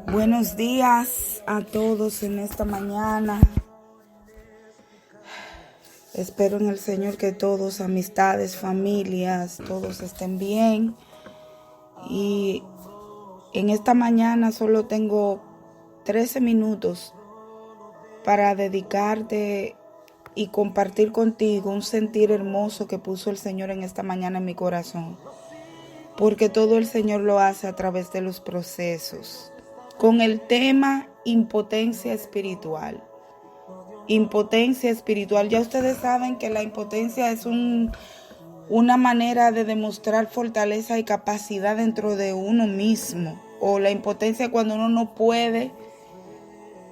Buenos días a todos en esta mañana. Espero en el Señor que todos, amistades, familias, todos estén bien. Y en esta mañana solo tengo 13 minutos para dedicarte y compartir contigo un sentir hermoso que puso el Señor en esta mañana en mi corazón. Porque todo el Señor lo hace a través de los procesos. Con el tema impotencia espiritual. Impotencia espiritual. Ya ustedes saben que la impotencia es una manera de demostrar fortaleza y capacidad dentro de uno mismo. O la impotencia cuando uno no puede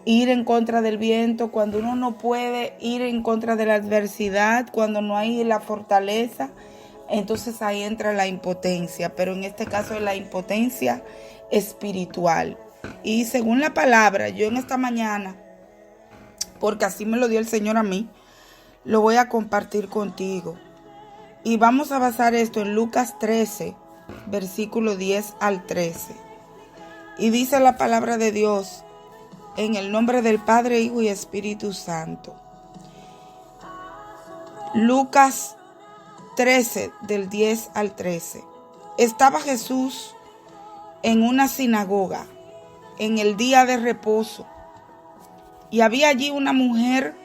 ir en contra del viento, cuando uno no puede ir en contra de la adversidad, cuando no hay la fortaleza. Entonces ahí entra la impotencia, pero en este caso es la impotencia espiritual. Y según la palabra, yo en esta mañana, porque así me lo dio el Señor a mí, lo voy a compartir contigo. Y vamos a basar esto en Lucas 13, versículo 10 al 13. Y dice la palabra de Dios, en el nombre del Padre, Hijo y Espíritu Santo. Lucas 13, del 10 al 13. Estaba Jesús en una sinagoga en el día de reposo, y había allí una mujer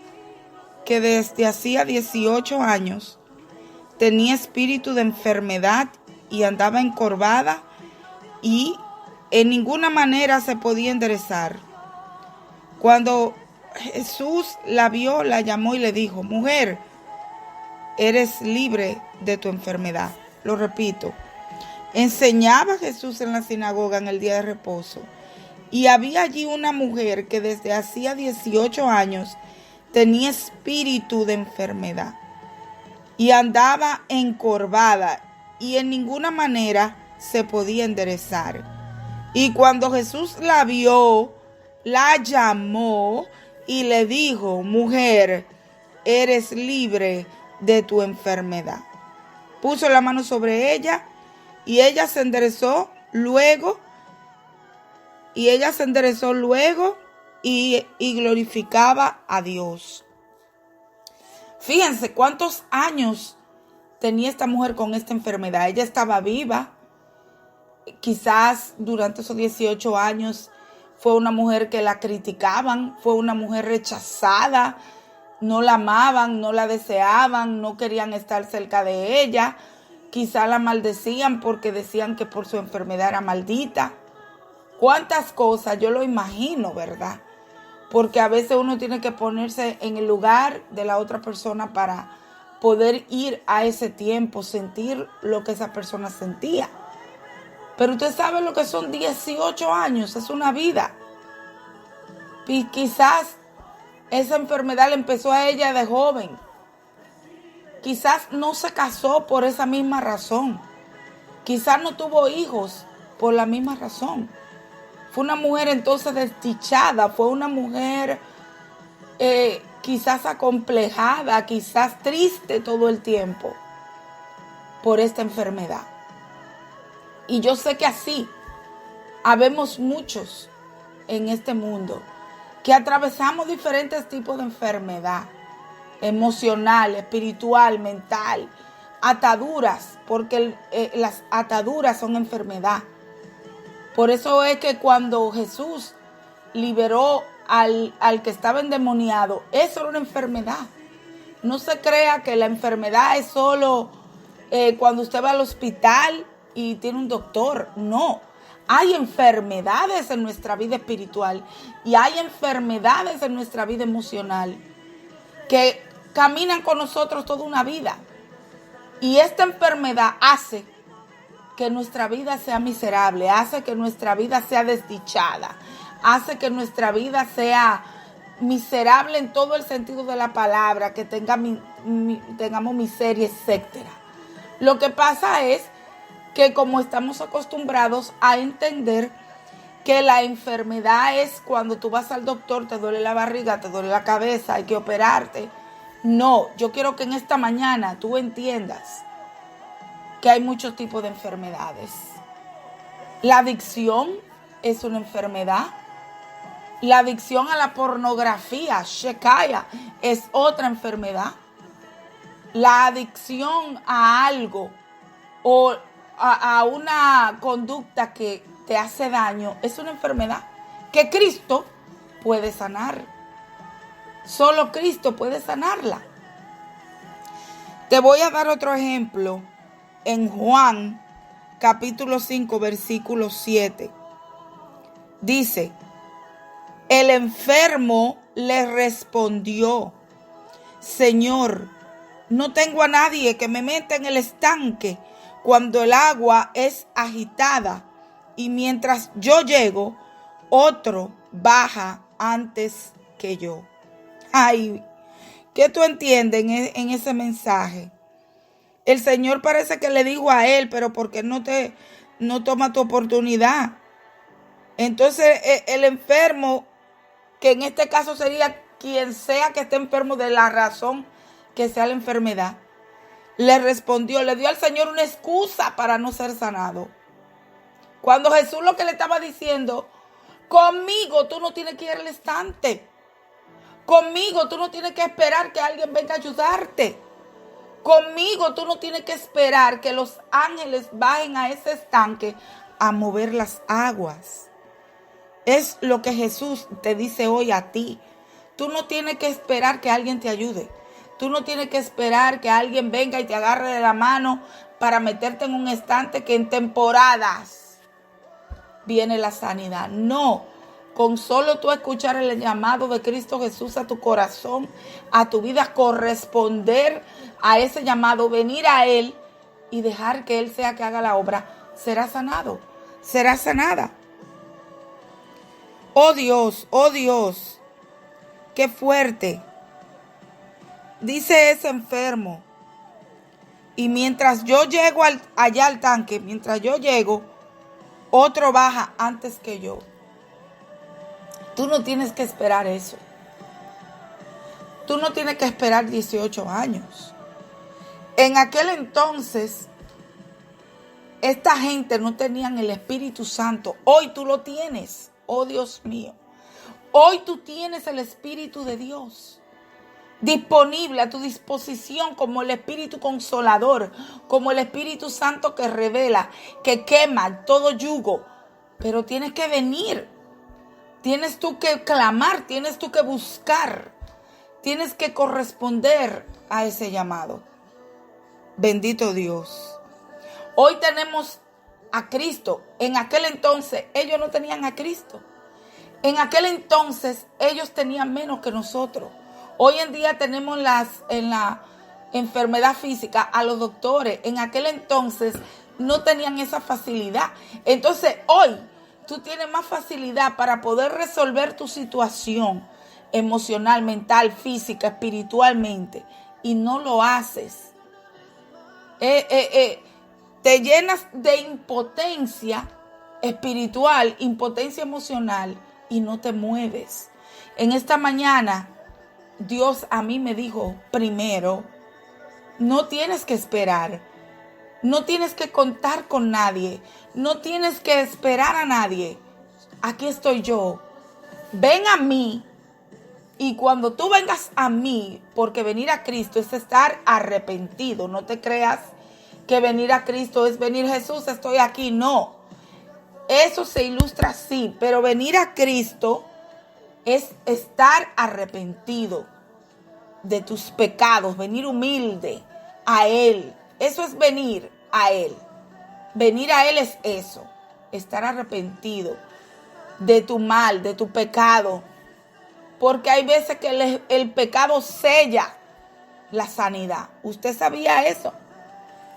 que desde hacía 18 años tenía espíritu de enfermedad y andaba encorvada y en ninguna manera se podía enderezar. Cuando Jesús la vio, la llamó y le dijo: mujer, eres libre de tu enfermedad. Lo repito. Enseñaba Jesús en la sinagoga en el día de reposo. Y había allí una mujer que desde hacía 18 años tenía espíritu de enfermedad. Y andaba encorvada y en ninguna manera se podía enderezar. Y cuando Jesús la vio, la llamó y le dijo: mujer, eres libre de tu enfermedad. Puso la mano sobre ella y ella se enderezó luego y glorificaba a Dios. Fíjense cuántos años tenía esta mujer con esta enfermedad. Ella estaba viva. Quizás durante esos 18 años fue una mujer que la criticaban, fue una mujer rechazada. No la amaban, no la deseaban, no querían estar cerca de ella. Quizá la maldecían porque decían que por su enfermedad era maldita. Cuántas cosas, yo lo imagino, ¿verdad? Porque a veces uno tiene que ponerse en el lugar de la otra persona para poder ir a ese tiempo, sentir lo que esa persona sentía. Pero usted sabe lo que son 18 años, es una vida. Y quizás esa enfermedad le empezó a ella de joven. Quizás no se casó por esa misma razón. Quizás no tuvo hijos por la misma razón. Fue una mujer entonces desdichada, fue una mujer quizás acomplejada, quizás triste todo el tiempo por esta enfermedad. Y yo sé que así habemos muchos en este mundo que atravesamos diferentes tipos de enfermedad, emocional, espiritual, mental, ataduras, porque las ataduras son enfermedad. Por eso es que cuando Jesús liberó al que estaba endemoniado, eso era una enfermedad. No se crea que la enfermedad es solo cuando usted va al hospital y tiene un doctor. No, hay enfermedades en nuestra vida espiritual y hay enfermedades en nuestra vida emocional que caminan con nosotros toda una vida. Y esta enfermedad hace que nuestra vida sea miserable, hace que nuestra vida sea desdichada, hace que nuestra vida sea miserable en todo el sentido de la palabra, que tengamos miseria, etc. Lo que pasa es que como estamos acostumbrados a entender que la enfermedad es cuando tú vas al doctor, te duele la barriga, te duele la cabeza, hay que operarte. No, yo quiero que en esta mañana tú entiendas que hay muchos tipos de enfermedades. La adicción es una enfermedad. La adicción a la pornografía, Shekaya, es otra enfermedad. La adicción a algo o a una conducta que te hace daño es una enfermedad que Cristo puede sanar. Solo Cristo puede sanarla. Te voy a dar otro ejemplo en Juan capítulo 5 versículo 7. Dice: el enfermo le respondió: Señor, no tengo a nadie que me meta en el estanque cuando el agua es agitada, y mientras yo llego, otro baja antes que yo. Ay, ¿qué tú entiendes en ese mensaje? El Señor parece que le dijo a él: pero ¿por qué no toma tu oportunidad? Entonces el enfermo, que en este caso sería quien sea que esté enfermo de la razón que sea la enfermedad, le respondió, le dio al Señor una excusa para no ser sanado. Cuando Jesús lo que le estaba diciendo: conmigo tú no tienes que ir al estante. Conmigo tú no tienes que esperar que alguien venga a ayudarte. Conmigo tú no tienes que esperar que los ángeles bajen a ese estanque a mover las aguas. Es lo que Jesús te dice hoy a ti. Tú no tienes que esperar que alguien te ayude. Tú no tienes que esperar que alguien venga y te agarre de la mano para meterte en un estante que en temporadas viene la sanidad. No, con solo tú escuchar el llamado de Cristo Jesús a tu corazón, a tu vida, corresponder a ese llamado, venir a Él y dejar que Él sea que haga la obra, será sanado, será sanada. Oh Dios, qué fuerte. Dice ese enfermo: y mientras yo llego allá al tanque, mientras yo llego, otro baja antes que yo. Tú no tienes que esperar eso. Tú no tienes que esperar 18 años. En aquel entonces, esta gente no tenían el Espíritu Santo. Hoy tú lo tienes. Oh Dios mío. Hoy tú tienes el Espíritu de Dios disponible a tu disposición, como el Espíritu Consolador, como el Espíritu Santo que revela, que quema todo yugo. Pero tienes que venir, tienes tú que clamar, tienes tú que buscar, tienes que corresponder a ese llamado. Bendito Dios. Hoy tenemos a Cristo. En aquel entonces ellos no tenían a Cristo. En aquel entonces ellos tenían menos que nosotros. Hoy en día tenemos en la enfermedad física a los doctores. En aquel entonces no tenían esa facilidad. Entonces hoy tú tienes más facilidad para poder resolver tu situación emocional, mental, física, espiritualmente, y no lo haces. Te llenas de impotencia espiritual, impotencia emocional, y no te mueves. En esta mañana Dios a mí me dijo: primero, no tienes que esperar, no tienes que contar con nadie, no tienes que esperar a nadie. Aquí estoy yo. Ven a mí, y cuando tú vengas a mí, porque venir a Cristo es estar arrepentido. No te creas que venir a Cristo es venir: Jesús, estoy aquí. No, eso se ilustra así, pero venir a Cristo es estar arrepentido de tus pecados, venir humilde a Él. Eso es venir a Él. Venir a Él es eso, estar arrepentido de tu mal, de tu pecado. Porque hay veces que el pecado sella la sanidad. ¿Usted sabía eso?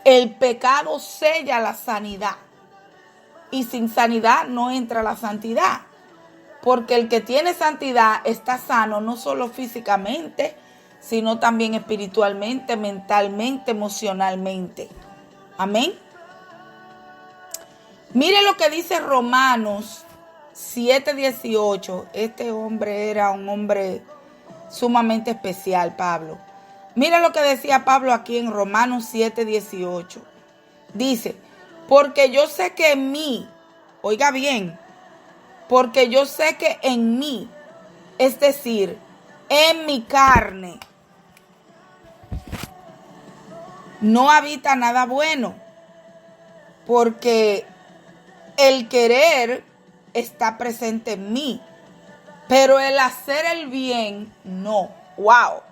El pecado sella la sanidad. Y sin sanidad no entra la santidad. Porque el que tiene santidad está sano, no solo físicamente, sino también espiritualmente, mentalmente, emocionalmente. Amén. Mire lo que dice Romanos 7:18. Este hombre era un hombre sumamente especial, Pablo. Mira lo que decía Pablo aquí en Romanos 7:18. Dice: porque yo sé que en mí, oiga bien, porque yo sé que en mí, es decir, en mi carne, no habita nada bueno, porque el querer está presente en mí, pero el hacer el bien, no. ¡Wow!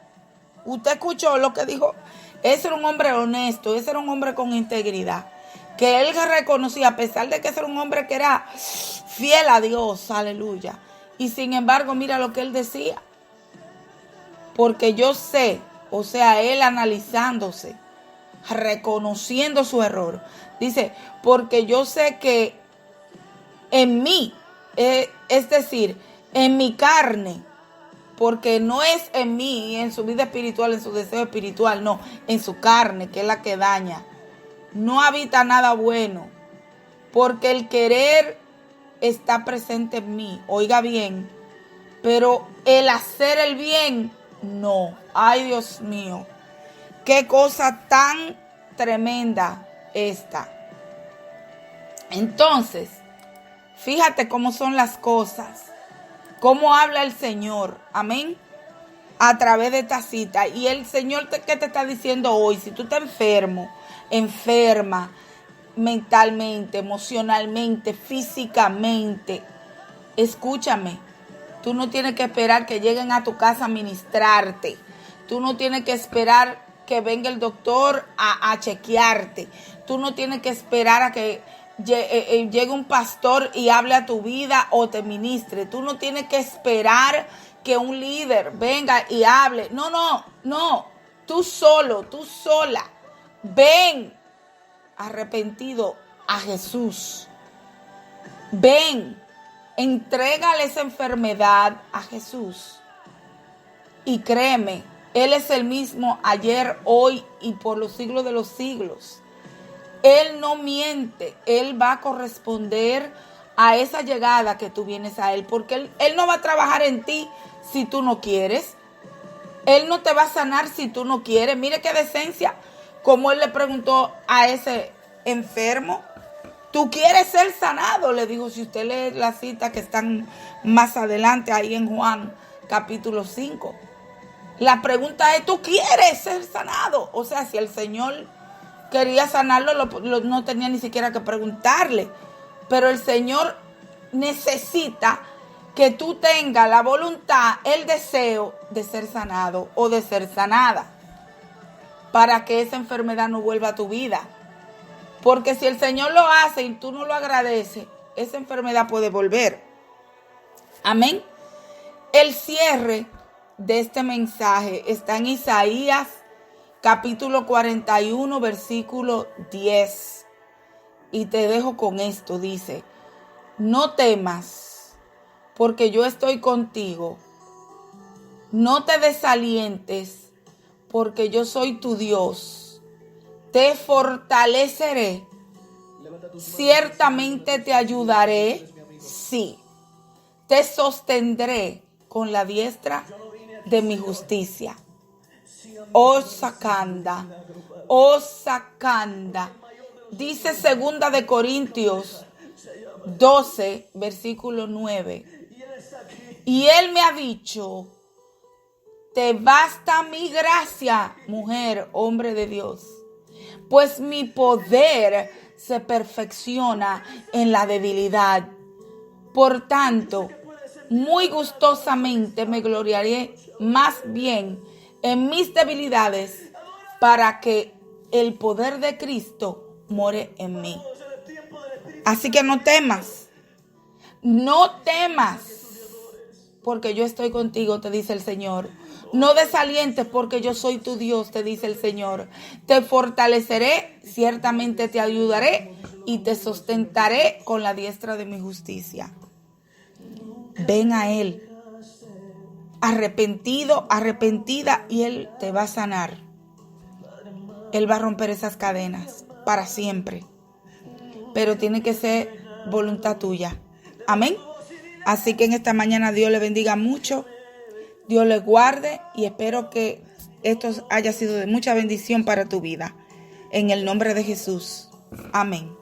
Usted escuchó lo que dijo. Ese era un hombre honesto, ese era un hombre con integridad, que él reconocía, a pesar de que ese era un hombre que era fiel a Dios, aleluya. Y sin embargo, mira lo que él decía. Porque yo sé, o sea, él analizándose, reconociendo su error, dice, porque yo sé que en mí, es decir, en mi carne, porque no es en mí, en su vida espiritual, en su deseo espiritual, no, en su carne, que es la que daña, no habita nada bueno, porque el querer está presente en mí, oiga bien, pero el hacer el bien, no. Ay, Dios mío, qué cosa tan tremenda esta. Entonces, fíjate cómo son las cosas, cómo habla el Señor, amén, a través de esta cita. Y el Señor, ¿qué te está diciendo hoy? Si tú estás enfermo, enferma, mentalmente, emocionalmente, físicamente, escúchame, tú no tienes que esperar que lleguen a tu casa a ministrarte. Tú no tienes que esperar que venga el doctor a chequearte. Tú no tienes que esperar a que llegue un pastor y hable a tu vida o te ministre. Tú no tienes que esperar que un líder venga y hable. No. Tú solo, tú sola. Ven arrepentido a Jesús. Ven, entrégale esa enfermedad a Jesús. Y créeme, Él es el mismo ayer, hoy y por los siglos de los siglos. Él no miente, Él va a corresponder a esa llegada que tú vienes a Él, porque Él no va a trabajar en ti si tú no quieres. Él no te va a sanar si tú no quieres. Mire qué decencia, como Él le preguntó a ese enfermo, ¿tú quieres ser sanado? Le dijo, si usted lee la cita que están más adelante ahí en Juan capítulo 5. La pregunta es, ¿tú quieres ser sanado? O sea, si el Señor quería sanarlo, no tenía ni siquiera que preguntarle. Pero el Señor necesita que tú tengas la voluntad, el deseo de ser sanado o de ser sanada, para que esa enfermedad no vuelva a tu vida. Porque si el Señor lo hace y tú no lo agradeces, esa enfermedad puede volver. Amén. El cierre de este mensaje está en Isaías capítulo 41, versículo 10. Y te dejo con esto, dice, no temas, porque yo estoy contigo. No te desalientes, porque yo soy tu Dios. Te fortaleceré. Ciertamente te ayudaré. Sí. Te sostendré con la diestra de mi justicia. Oh sacanda. Dice 2 de Corintios 12, versículo 9. Y Él me ha dicho, te basta mi gracia, mujer, hombre de Dios, pues mi poder se perfecciona en la debilidad. Por tanto, muy gustosamente me gloriaré más bien en mis debilidades, para que el poder de Cristo more en mí. Así que no temas, porque yo estoy contigo, te dice el Señor. No desalientes, porque yo soy tu Dios, te dice el Señor. Te fortaleceré, ciertamente te ayudaré y te sustentaré con la diestra de mi justicia. Ven a Él, arrepentido, arrepentida, y Él te va a sanar. Él va a romper esas cadenas para siempre. Pero tiene que ser voluntad tuya. Amén. Así que en esta mañana Dios le bendiga mucho. Dios le guarde y espero que esto haya sido de mucha bendición para tu vida. En el nombre de Jesús. Amén.